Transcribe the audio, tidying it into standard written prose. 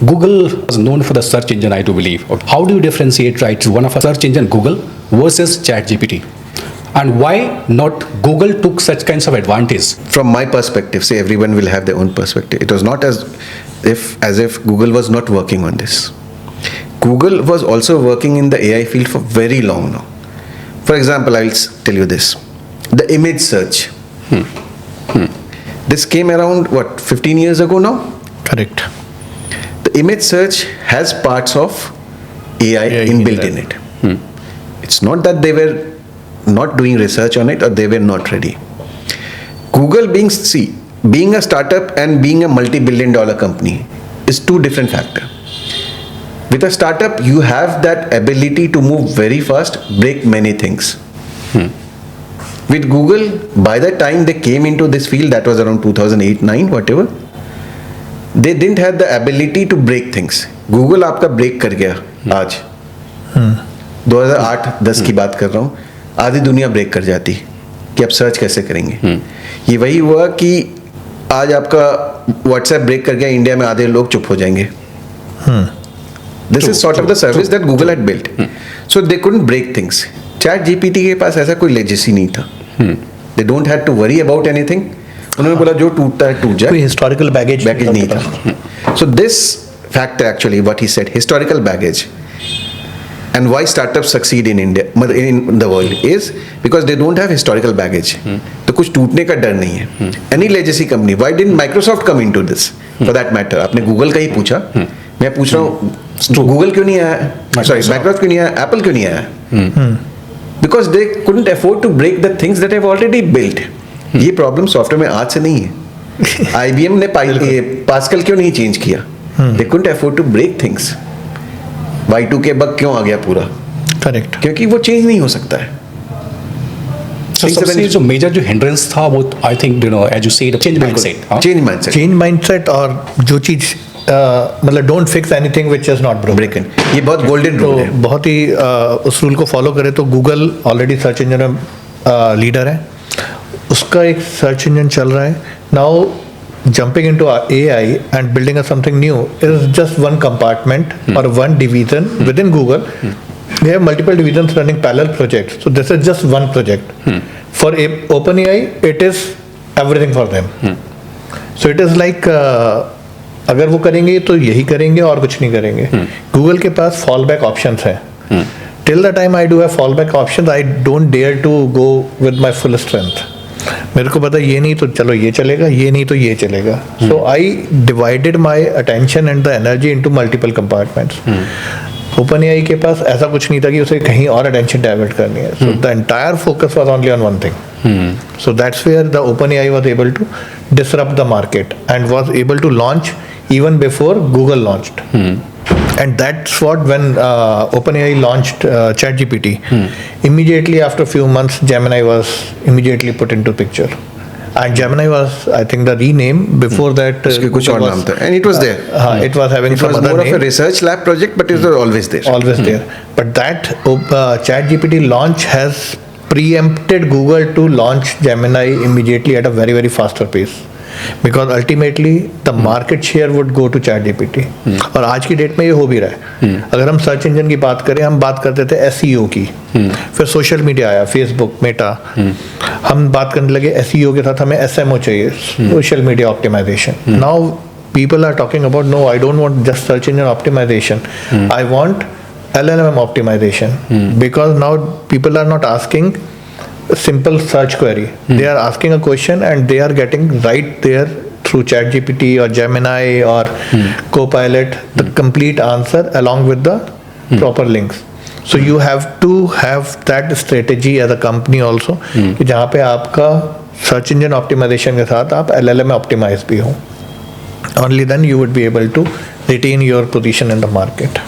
Google was known for the search engine, I do believe. Okay. How do you differentiate, right, one of a search engine, Google, versus ChatGPT? And why not Google took such kinds of advantage? From my perspective, say everyone will have their own perspective. It was not as if Google was not working on this. Google was also working in the AI field for very long now. For example, I'll tell you this. The image search. This came around, 15 years ago now? Correct. The image search has parts of AI inbuilt in it. It's not that they were not doing research on it or they were not ready. Google being a startup and being a multi-billion-dollar company is two different factors. With a startup, you have that ability to move very fast, break many things. With Google, by the time they came into this field, that was around 2008-9, whatever, they didn't have the ability to break things. Google आपका break कर गया आज. 2008-10 की बात कर रहा हूँ. आधी दुनिया ब्रेक कर जाती कि अब सर्च कैसे करेंगे. ये वही हुआ कि आज आपका WhatsApp ब्रेक कर गया, इंडिया में आधे लोग चुप हो जाएंगे. This is sort of the service that Google had built. So they couldn't break things. ChatGPT के पास ऐसा कोई legacy नहीं था. They don't have to worry about anything. उन्होंने बोला जो टूटता है टूट जाए. कोई historical baggage नहीं था. So this factor actually, what he said, historical baggage, and why startups succeed in India, in the world, is because they don't have historical baggage. तो कुछ टूटने का डर नहीं है. Any legacy company, why didn't Microsoft come into this? For that matter, आपने Google का ही पूछा. मैं पूछ रहा हूँ गूगल क्यों नहीं आया, सॉरी माइक्रोसॉफ्ट क्यों नहीं आया, एप्पल क्यों नहीं आया? Because they couldn't afford to break the things that have already built. ये प्रॉब्लम सॉफ्टवेयर में आज से नहीं है. IBM ने पास्कल क्यों नहीं चेंज किया? They couldn't afford to break things. Y2K bug क्यों आ गया पूरा? करेक्ट. क्योंकि वो चेंज नहीं हो सकता है. सबसे जो मेजर जो हिंड्रेंस था वो I think as you said change mindset और जो चीज मतलब don't fix anything which is not broken. ये बहुत गोल्डन रूल है. बहुत ही उस रूल को फॉलो करें तो गूगल ऑलरेडी सर्च इंजन में लीडर है. उसका एक सर्च इंजन चल रहा है. Now jumping into AI and building something new is just one compartment or one division within Google. They have multiple divisions running parallel projects. So this is just one project. For OpenAI, it is everything for them. So it is like अगर वो करेंगे तो यही करेंगे और कुछ नहीं करेंगे. गूगल के पास फॉल बैक ऑप्शन है. Till the time I do have fall back option, I don't dare to go with my full strength. मेरे को पता ये नहीं तो चलो ये चलेगा, ये नहीं तो ये चलेगा. So I divided my attention and the energy into multiple compartments. OpenAI के पास ऐसा कुछ नहीं था कि उसे कहीं और अटेंशन डाइवर्ट करनी है. So the entire focus was only on one thing. So that's where the OpenAI was able to disrupt the market and was able to launch even before Google launched. And that's what when OpenAI launched ChatGPT, immediately after a few months, Gemini was immediately put into picture. And Gemini was, I think, the rename. Before that, कुछ और नाम था. And it was there. It was having some other name. It was more of a research lab project, but it was always there. Always there. But that ChatGPT launch has preempted Google to launch Gemini immediately at a very, very faster pace. Because ultimately the market share would go to ChatGPT. और आज की date में ये हो भी रहा है. अगर हम सर्च इंजन की बात करें, हम बात करते थे SEO की. फिर सोशल मीडिया आया, फेसबुक, मेटा. हम बात करने लगे SEO के साथ हमें SMO चाहिए, social media optimisation. Now people are talking about, no, I don't want just search engine optimization. I want LLM optimization. Because now people are not asking simple search query. They are asking a question and they are getting right there through ChatGPT or Gemini or Copilot the complete answer along with the proper links. So you have to have that strategy as a company also कि जहाँ पे आपका search engine optimization के साथ आप LLM optimize भी हो. Only then you would be able to retain your position in the market.